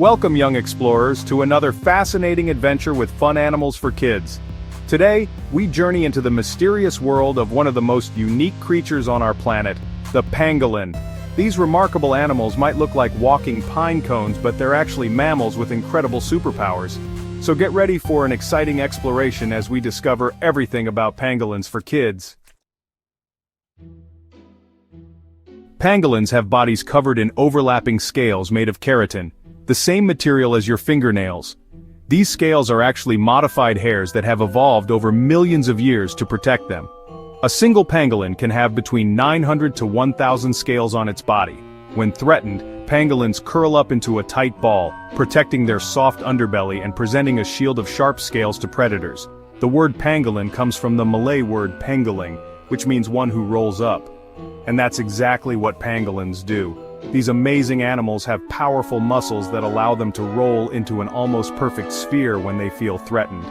Welcome, young explorers, to another fascinating adventure with fun animals for kids. Today, we journey into the mysterious world of one of the most unique creatures on our planet, the pangolin. These remarkable animals might look like walking pine cones, but they're actually mammals with incredible superpowers. So get ready for an exciting exploration as we discover everything about pangolins for kids. Pangolins have bodies covered in overlapping scales made of keratin, the same material as your fingernails. These scales are actually modified hairs that have evolved over millions of years to protect them. A single pangolin can have between 900 to 1,000 scales on its body. When threatened, pangolins curl up into a tight ball, protecting their soft underbelly and presenting a shield of sharp scales to predators. The word pangolin comes from the Malay word pangolin, which means one who rolls up. And that's exactly what pangolins do. These amazing animals have powerful muscles that allow them to roll into an almost perfect sphere when they feel threatened.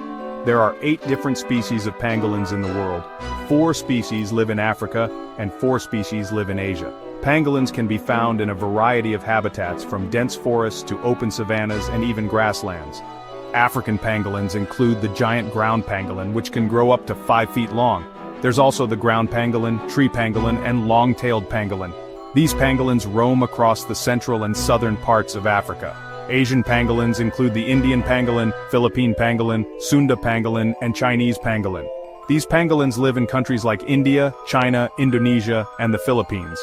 There are 8 different species of pangolins in the world. 4 species live in Africa, and 4 species live in Asia. Pangolins can be found in a variety of habitats, from dense forests to open savannas and even grasslands. African pangolins include the giant ground pangolin, which can grow up to 5 feet long. There's also the ground pangolin, tree pangolin, and long-tailed pangolin. These pangolins roam across the central and southern parts of Africa. Asian pangolins include the Indian pangolin, Philippine pangolin, Sunda pangolin, and Chinese pangolin. These pangolins live in countries like India, China, Indonesia, and the Philippines.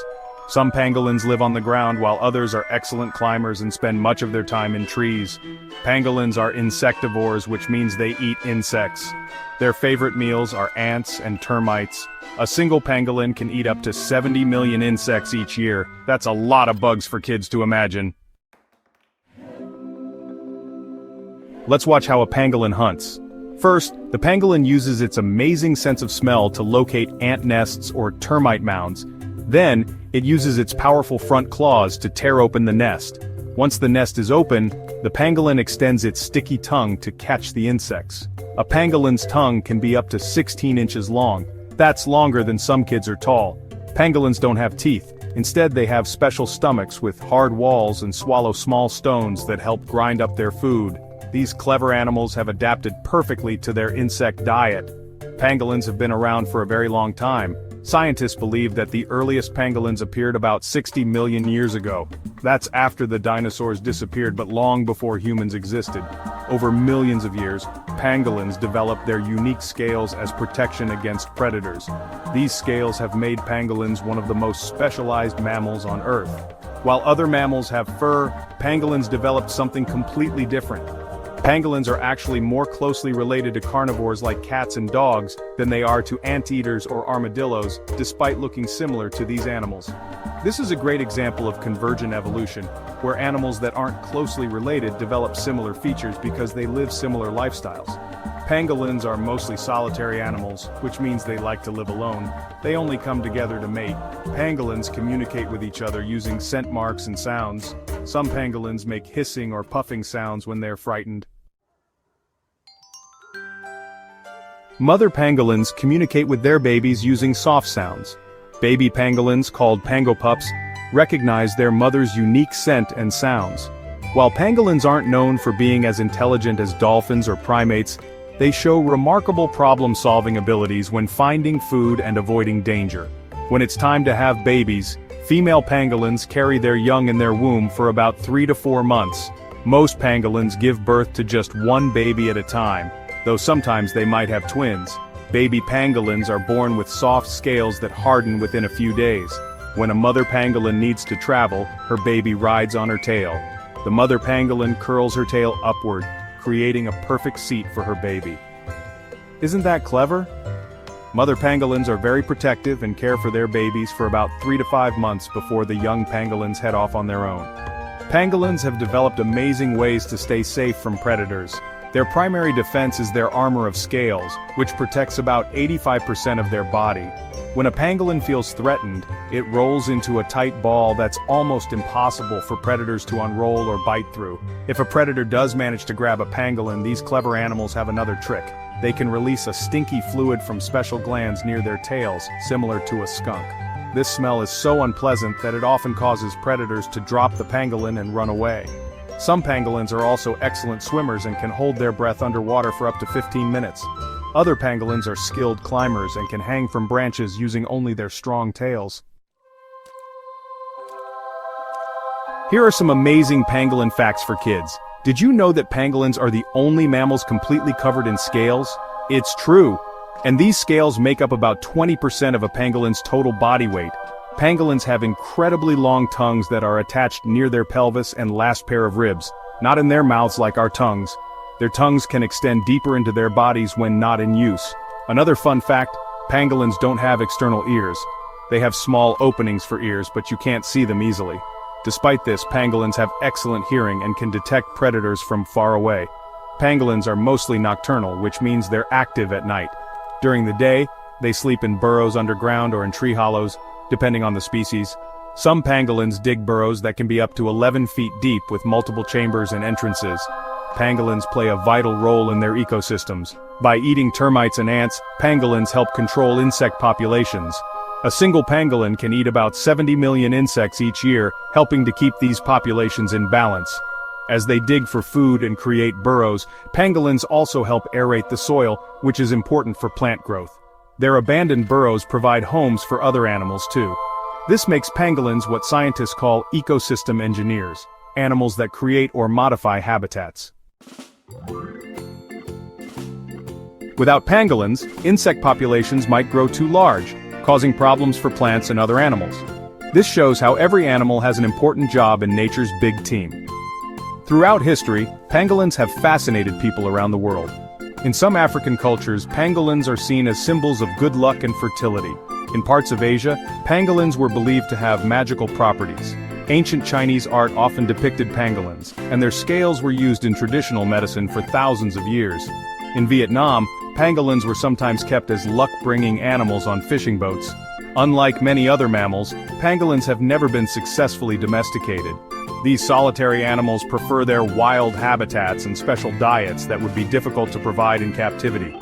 Some pangolins live on the ground while others are excellent climbers and spend much of their time in trees. Pangolins are insectivores, which means they eat insects. Their favorite meals are ants and termites. A single pangolin can eat up to 70 million insects each year. That's a lot of bugs for kids to imagine. Let's watch how a pangolin hunts. First, the pangolin uses its amazing sense of smell to locate ant nests or termite mounds. Then, it uses its powerful front claws to tear open the nest. Once the nest is open, the pangolin extends its sticky tongue to catch the insects. A pangolin's tongue can be up to 16 inches long. That's longer than some kids are tall. Pangolins don't have teeth. Instead, they have special stomachs with hard walls and swallow small stones that help grind up their food. These clever animals have adapted perfectly to their insect diet. Pangolins have been around for a very long time. Scientists believe that the earliest pangolins appeared about 60 million years ago. That's after the dinosaurs disappeared, but long before humans existed. Over millions of years, pangolins developed their unique scales as protection against predators. These scales have made pangolins one of the most specialized mammals on Earth. While other mammals have fur, pangolins developed something completely different. Pangolins are actually more closely related to carnivores like cats and dogs than they are to anteaters or armadillos, despite looking similar to these animals. This is a great example of convergent evolution, where animals that aren't closely related develop similar features because they live similar lifestyles. Pangolins are mostly solitary animals, which means they like to live alone. They only come together to mate. Pangolins communicate with each other using scent marks and sounds. Some pangolins make hissing or puffing sounds when they're frightened. Mother pangolins communicate with their babies using soft sounds. Baby pangolins, called pangopups, recognize their mother's unique scent and sounds. While pangolins aren't known for being as intelligent as dolphins or primates, they show remarkable problem-solving abilities when finding food and avoiding danger. When it's time to have babies, female pangolins carry their young in their womb for about 3 to 4 months. Most pangolins give birth to just one baby at a time, though sometimes they might have twins. Baby pangolins are born with soft scales that harden within a few days. When a mother pangolin needs to travel, her baby rides on her tail. The mother pangolin curls her tail upward, creating a perfect seat for her baby. Isn't that clever? Mother pangolins are very protective and care for their babies for about 3 to 5 months before the young pangolins head off on their own. Pangolins have developed amazing ways to stay safe from predators. Their primary defense is their armor of scales, which protects about 85% of their body. When a pangolin feels threatened, it rolls into a tight ball that's almost impossible for predators to unroll or bite through. If a predator does manage to grab a pangolin, these clever animals have another trick. They can release a stinky fluid from special glands near their tails, similar to a skunk. This smell is so unpleasant that it often causes predators to drop the pangolin and run away. Some pangolins are also excellent swimmers and can hold their breath underwater for up to 15 minutes. Other pangolins are skilled climbers and can hang from branches using only their strong tails. Here are some amazing pangolin facts for kids. Did you know that pangolins are the only mammals completely covered in scales? It's true! And these scales make up about 20% of a pangolin's total body weight. Pangolins have incredibly long tongues that are attached near their pelvis and last pair of ribs, not in their mouths like our tongues. Their tongues can extend deeper into their bodies when not in use. Another fun fact, pangolins don't have external ears. They have small openings for ears, but you can't see them easily. Despite this, pangolins have excellent hearing and can detect predators from far away. Pangolins are mostly nocturnal, which means they're active at night. During the day, they sleep in burrows underground or in tree hollows, depending on the species. Some pangolins dig burrows that can be up to 11 feet deep with multiple chambers and entrances. Pangolins play a vital role in their ecosystems. By eating termites and ants, pangolins help control insect populations. A single pangolin can eat about 70 million insects each year, helping to keep these populations in balance. As they dig for food and create burrows, pangolins also help aerate the soil, which is important for plant growth. Their abandoned burrows provide homes for other animals too. This makes pangolins what scientists call ecosystem engineers, animals that create or modify habitats. Without pangolins, insect populations might grow too large, causing problems for plants and other animals. This shows how every animal has an important job in nature's big team. Throughout history, pangolins have fascinated people around the world. In some African cultures, pangolins are seen as symbols of good luck and fertility. In parts of Asia, pangolins were believed to have magical properties. Ancient Chinese art often depicted pangolins, and their scales were used in traditional medicine for thousands of years. In Vietnam, pangolins were sometimes kept as luck-bringing animals on fishing boats. Unlike many other mammals, pangolins have never been successfully domesticated. These solitary animals prefer their wild habitats and special diets that would be difficult to provide in captivity.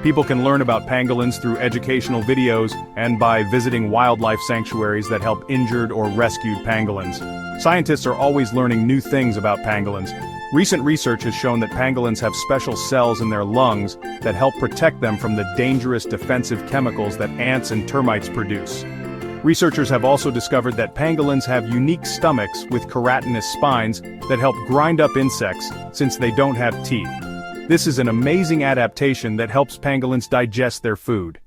People can learn about pangolins through educational videos and by visiting wildlife sanctuaries that help injured or rescued pangolins. Scientists are always learning new things about pangolins. Recent research has shown that pangolins have special cells in their lungs that help protect them from the dangerous defensive chemicals that ants and termites produce. Researchers have also discovered that pangolins have unique stomachs with keratinous spines that help grind up insects since they don't have teeth. This is an amazing adaptation that helps pangolins digest their food.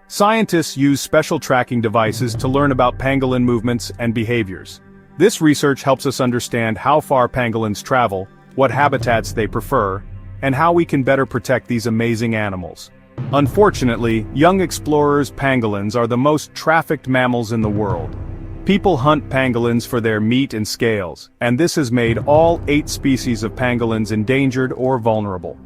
Scientists use special tracking devices to learn about pangolin movements and behaviors. This research helps us understand how far pangolins travel, what habitats they prefer, and how we can better protect these amazing animals. Unfortunately, young explorers' pangolins are the most trafficked mammals in the world. People hunt pangolins for their meat and scales, and this has made all 8 species of pangolins endangered or vulnerable.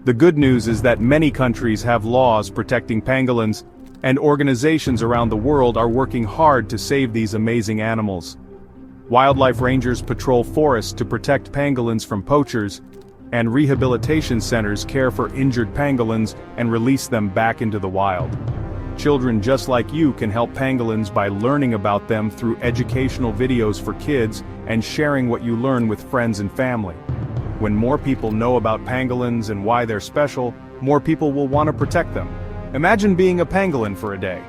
The good news is that many countries have laws protecting pangolins, and organizations around the world are working hard to save these amazing animals. Wildlife rangers patrol forests to protect pangolins from poachers, and rehabilitation centers care for injured pangolins and release them back into the wild. Children just like you can help pangolins by learning about them through educational videos for kids and sharing what you learn with friends and family. When more people know about pangolins and why they're special, more people will want to protect them. Imagine being a pangolin for a day.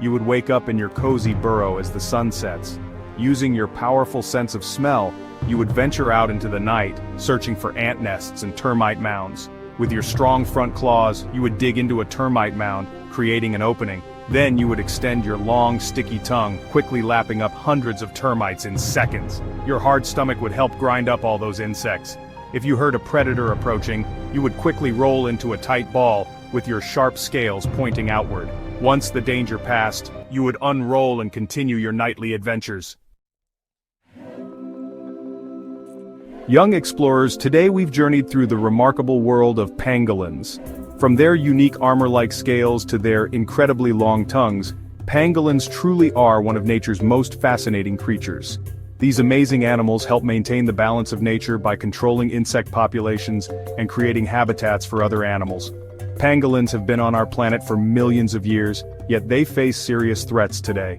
You would wake up in your cozy burrow as the sun sets. Using your powerful sense of smell, you would venture out into the night, searching for ant nests and termite mounds. With your strong front claws, you would dig into a termite mound, creating an opening. Then you would extend your long, sticky tongue, quickly lapping up hundreds of termites in seconds. Your hard stomach would help grind up all those insects. If you heard a predator approaching, you would quickly roll into a tight ball, with your sharp scales pointing outward. Once the danger passed, you would unroll and continue your nightly adventures. Young explorers, today we've journeyed through the remarkable world of pangolins. From their unique armor-like scales to their incredibly long tongues, pangolins truly are one of nature's most fascinating creatures. These amazing animals help maintain the balance of nature by controlling insect populations and creating habitats for other animals. Pangolins have been on our planet for millions of years, yet they face serious threats today.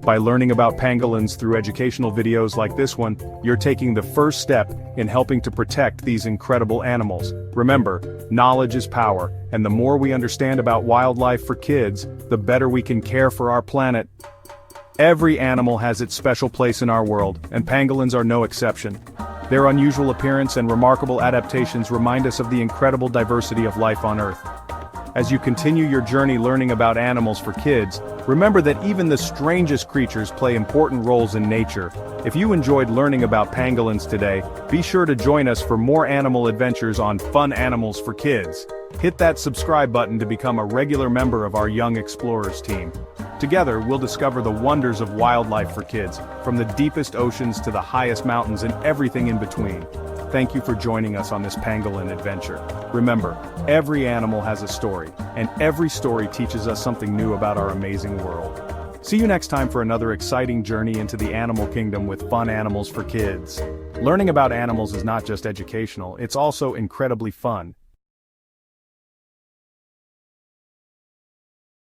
By learning about pangolins through educational videos like this one, you're taking the first step in helping to protect these incredible animals. Remember, knowledge is power, and the more we understand about wildlife for kids, the better we can care for our planet. Every animal has its special place in our world, and pangolins are no exception. Their unusual appearance and remarkable adaptations remind us of the incredible diversity of life on Earth. As you continue your journey learning about animals for kids, remember that even the strangest creatures play important roles in nature. If you enjoyed learning about pangolins today, be sure to join us for more animal adventures on Fun Animals for Kids. Hit that subscribe button to become a regular member of our Young Explorers team. Together, we'll discover the wonders of wildlife for kids, from the deepest oceans to the highest mountains and everything in between. Thank you for joining us on this pangolin adventure. Remember, every animal has a story, and every story teaches us something new about our amazing world. See you next time for another exciting journey into the animal kingdom with Fun Animals for Kids. Learning about animals is not just educational, it's also incredibly fun.